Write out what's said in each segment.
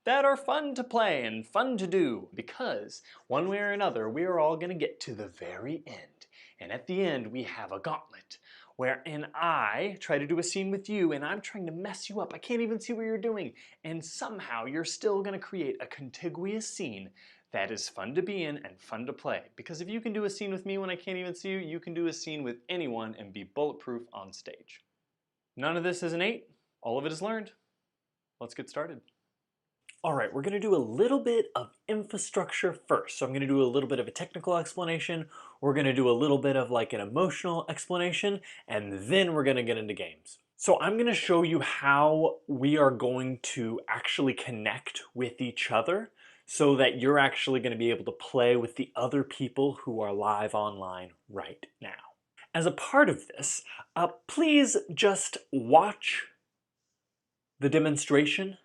that are fun to play and fun to do, because one way or another we are all going to get to the very end. And at the end we have a gauntlet wherein I try to do a scene with you and I'm trying to mess you up. I can't even see what you're doing. And somehow you're still going to create a contiguous scene that is fun to be in and fun to play. Because if you can do a scene with me when I can't even see you, you can do a scene with anyone and be bulletproof on stage. None of this is innate. All of it is learned. Let's get started. All right, we're going to do a little bit of infrastructure first. So I'm going to do a little bit of a technical explanation. We're going to do a little bit of like an emotional explanation, and then we're going to get into games. So I'm going to show you how we are going to actually connect with each other so that you're actually going to be able to play with the other people who are live online right now. As a part of this, please just watch the demonstration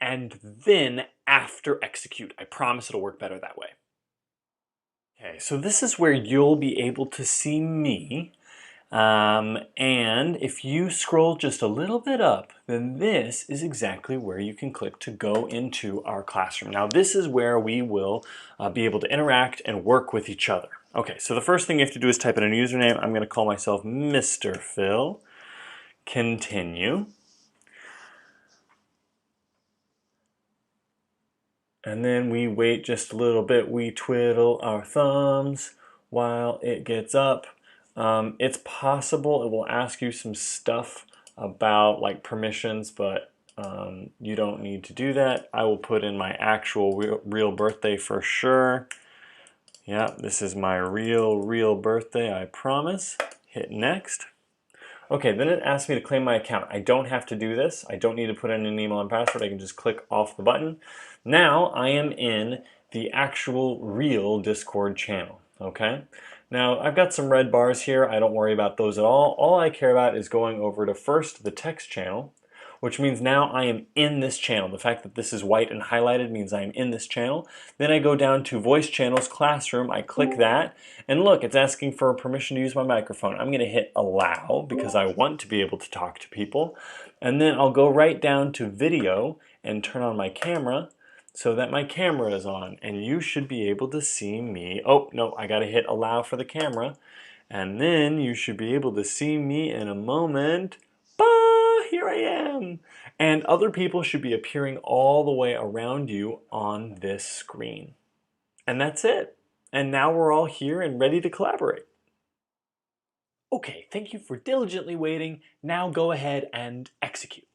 and then after execute. I promise it'll work better that way. Okay, so this is where you'll be able to see me. And if you scroll just a little bit up, then this is exactly where you can click to go into our classroom. Now this is where we will be able to interact and work with each other. Okay, so the first thing you have to do is type in a username. I'm going to call myself Mr. Phil. Continue. And then we wait just a little bit. We twiddle our thumbs while it gets up. It's possible it will ask you some stuff about like permissions, but you don't need to do that. I will put in my actual real birthday for sure. Yeah, this is my real birthday, I promise. Hit next. Okay, then it asks me to claim my account. I don't have to do this. I don't need to put in an email and password. I can just click off the button. Now I am in the actual real Discord channel, okay? Now I've got some red bars here. I don't worry about those at all. All I care about is going over to first the text channel, which means now I am in this channel. The fact that this is white and highlighted means I am in this channel. Then I go down to voice channels, classroom, I click that, and look, it's asking for permission to use my microphone. I'm gonna hit allow because I want to be able to talk to people. And then I'll go right down to video and turn on my camera so that my camera is on, and you should be able to see me. Oh, no, I gotta hit allow for the camera, and then you should be able to see me in a moment. Here I am. And other people should be appearing all the way around you on this screen. And that's it. And now we're all here and ready to collaborate. Okay, thank you for diligently waiting. Now go ahead and execute.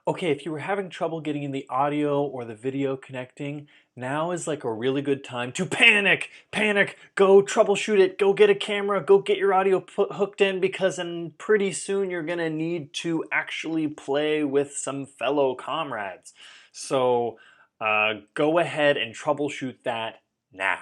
Okay, if you were having trouble getting in the audio or the video connecting, now is like a really good time to panic! Panic! Go troubleshoot it, go get a camera, go get your audio hooked in because then pretty soon you're gonna need to actually play with some fellow comrades. So go ahead and troubleshoot that now.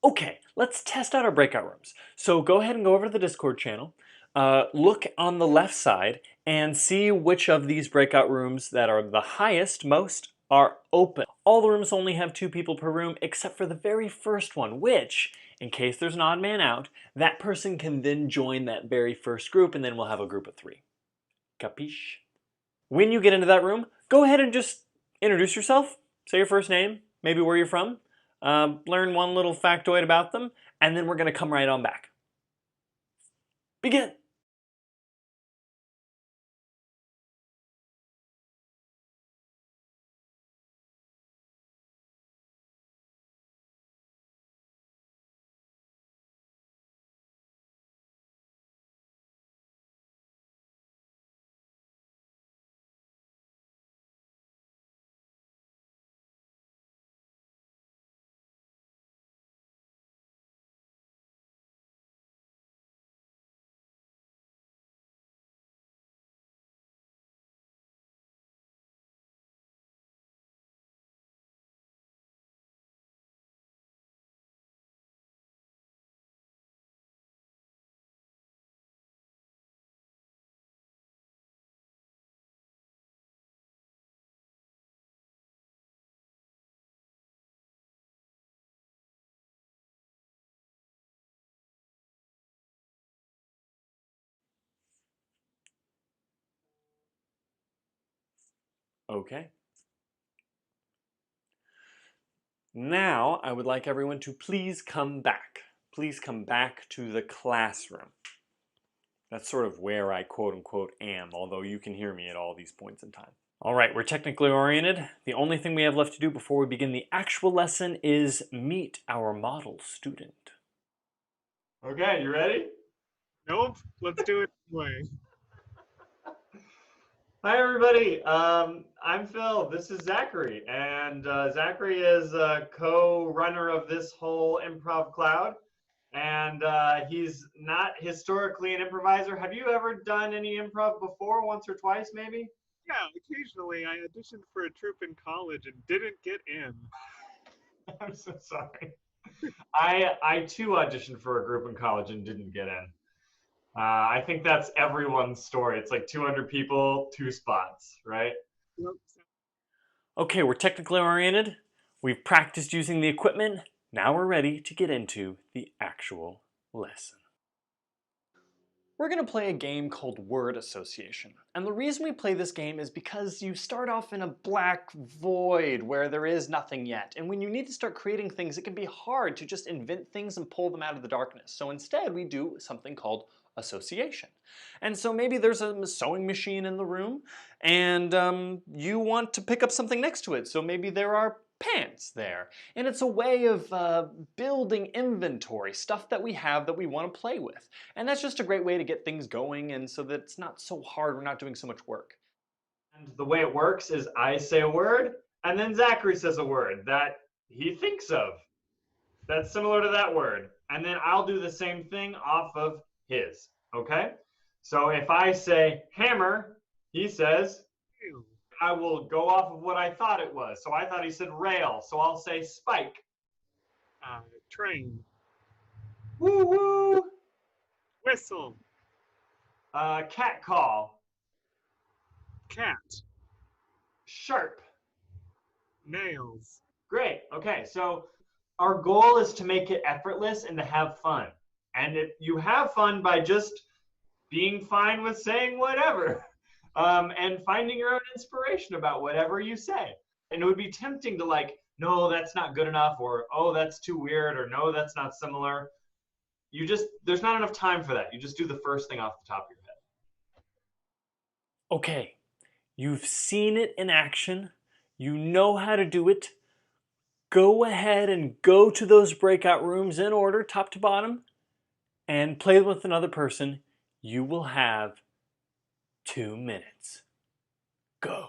Okay, let's test out our breakout rooms. So go ahead and go over to the Discord channel. Look on the left side and see which of these breakout rooms that are the highest, most, are open. All the rooms only have 2 people per room except for the very first one, which, in case there's an odd man out, that person can then join that very first group and then we'll have a group of 3. Capiche? When you get into that room, go ahead and just introduce yourself, say your first name, maybe where you're from, learn one little factoid about them, and then we're going to come right on back. Begin! Okay. Now, I would like everyone to please come back. Please come back to the classroom. That's sort of where I quote-unquote am, although you can hear me at all these points in time. All right, we're technically oriented. The only thing we have left to do before we begin the actual lesson is meet our model student. Okay, you ready? Nope. Let's do it anyway. Hi, everybody. I'm Phil. This is Zachary, and Zachary is a co-runner of this whole improv cloud, and he's not historically an improviser. Have you ever done any improv before, once or twice, maybe? Yeah, occasionally I auditioned for a troupe in college and didn't get in. I'm so sorry. I too auditioned for a group in college and didn't get in. I think that's everyone's story. It's like 200 people, 2 spots, right? Yep. Okay, we're technically oriented. We've practiced using the equipment. Now we're ready to get into the actual lesson. We're going to play a game called word association. And the reason we play this game is because you start off in a black void where there is nothing yet. And when you need to start creating things, it can be hard to just invent things and pull them out of the darkness. So instead, we do something called association. And so maybe there's a sewing machine in the room and you want to pick up something next to it. So maybe there are pants there. And it's a way of building inventory, stuff that we have that we want to play with. And that's just a great way to get things going and so that it's not so hard, we're not doing so much work. And the way it works is I say a word and then Zachary says a word that he thinks of that's similar to that word. And then I'll do the same thing off of his, okay? So if I say hammer, he says, Ew. I will go off of what I thought it was. So I thought he said rail, so I'll say spike. Train. Woo woo! Whistle. Cat call. Cat. Sharp. Nails. Great. Okay, so our goal is to make it effortless and to have fun. And you have fun by just being fine with saying whatever and finding your own inspiration about whatever you say. And it would be tempting to like, no, that's not good enough, or oh, that's too weird, or no, that's not similar. There's not enough time for that. You just do the first thing off the top of your head. Okay, you've seen it in action. You know how to do it. Go ahead and go to those breakout rooms in order, top to bottom, and play with another person. You will have 2 minutes. Go.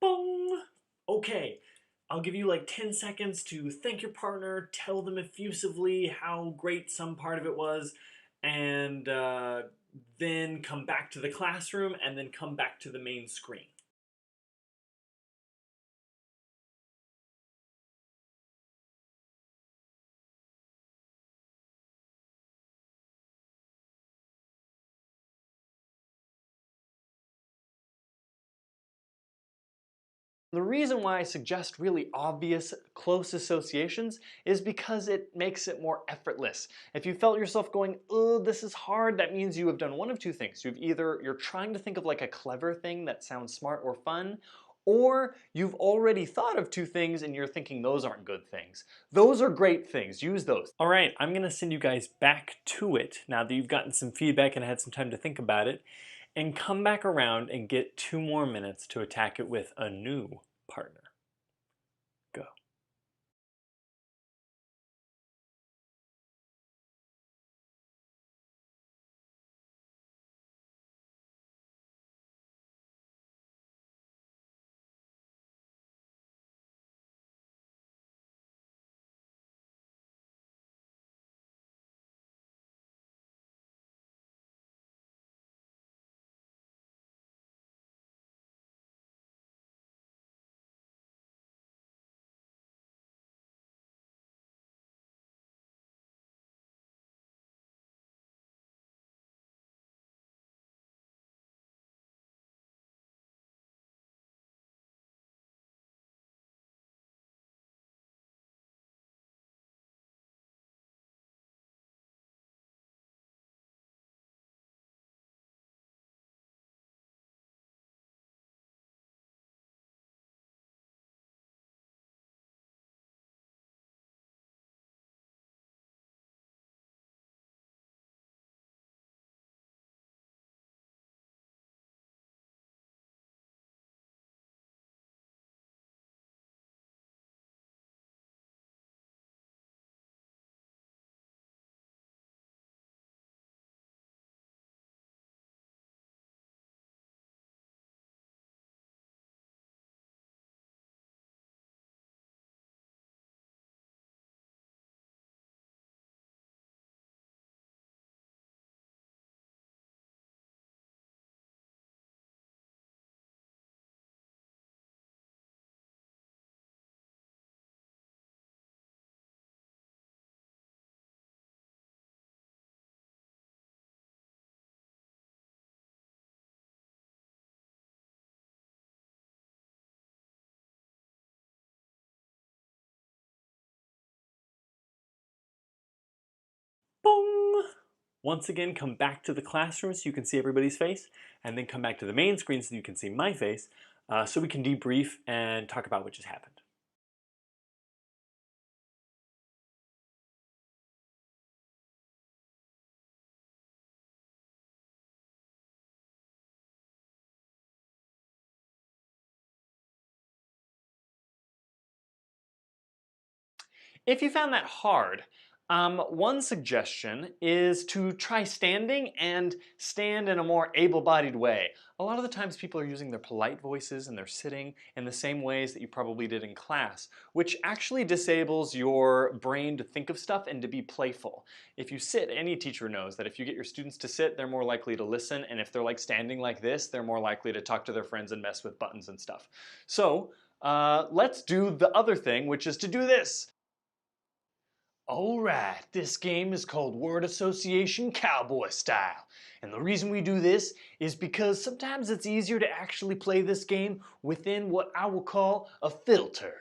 Bong! Okay, I'll give you like 10 seconds to thank your partner, tell them effusively how great some part of it was, and then come back to the classroom and then come back to the main screen. The reason why I suggest really obvious, close associations is because it makes it more effortless. If you felt yourself going, oh, this is hard, that means you have done one of two things. You're trying to think of like a clever thing that sounds smart or fun, or you've already thought of two things and you're thinking those aren't good things. Those are great things, use those. All right, I'm gonna send you guys back to it now that you've gotten some feedback and had some time to think about it, and come back around and get 2 more minutes to attack it with a new partner. Go. Bong! Once again, come back to the classroom so you can see everybody's face, and then come back to the main screen so you can see my face, so we can debrief and talk about what just happened. If you found that hard, one suggestion is to try standing and stand in a more able-bodied way. A lot of the times people are using their polite voices and they're sitting in the same ways that you probably did in class, which actually disables your brain to think of stuff and to be playful. If you sit, any teacher knows that if you get your students to sit, they're more likely to listen, and if they're like standing like this, they're more likely to talk to their friends and mess with buttons and stuff. So let's do the other thing, which is to do this. Alright, this game is called Word Association Cowboy Style. And the reason we do this is because sometimes it's easier to actually play this game within what I will call a filter.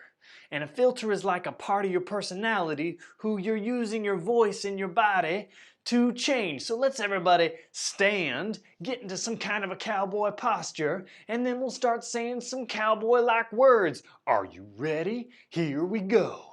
And a filter is like a part of your personality who you're using your voice and your body to change. So let's everybody stand, get into some kind of a cowboy posture, and then we'll start saying some cowboy-like words. Are you ready? Here we go.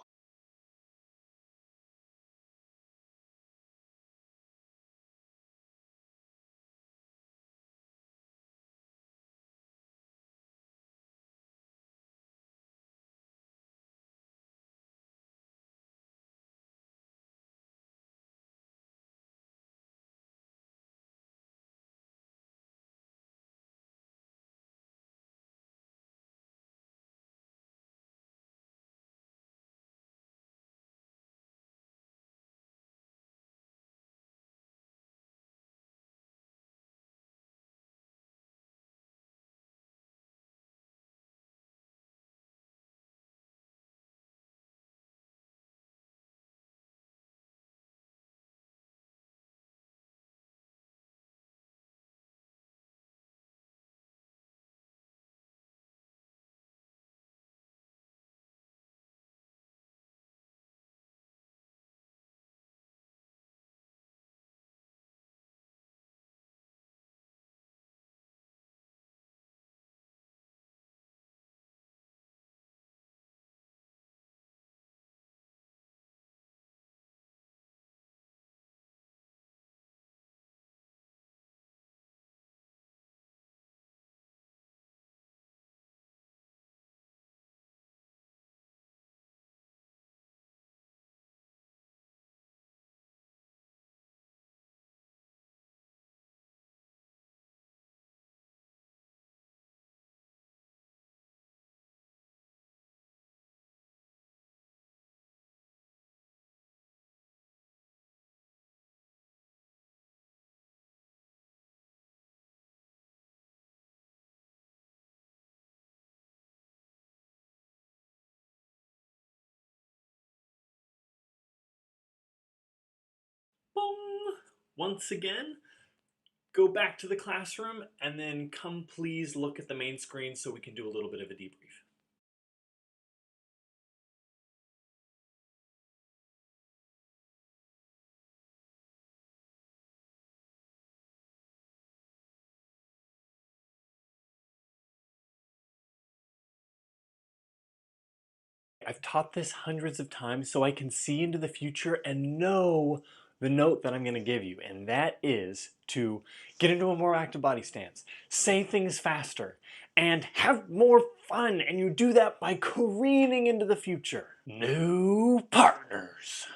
Bong! Once again, go back to the classroom, and then come please look at the main screen so we can do a little bit of a debrief. I've taught this hundreds of times so I can see into the future and know the note that I'm going to give you, and that is to get into a more active body stance, say things faster, and have more fun. And you do that by careening into the future. New partners.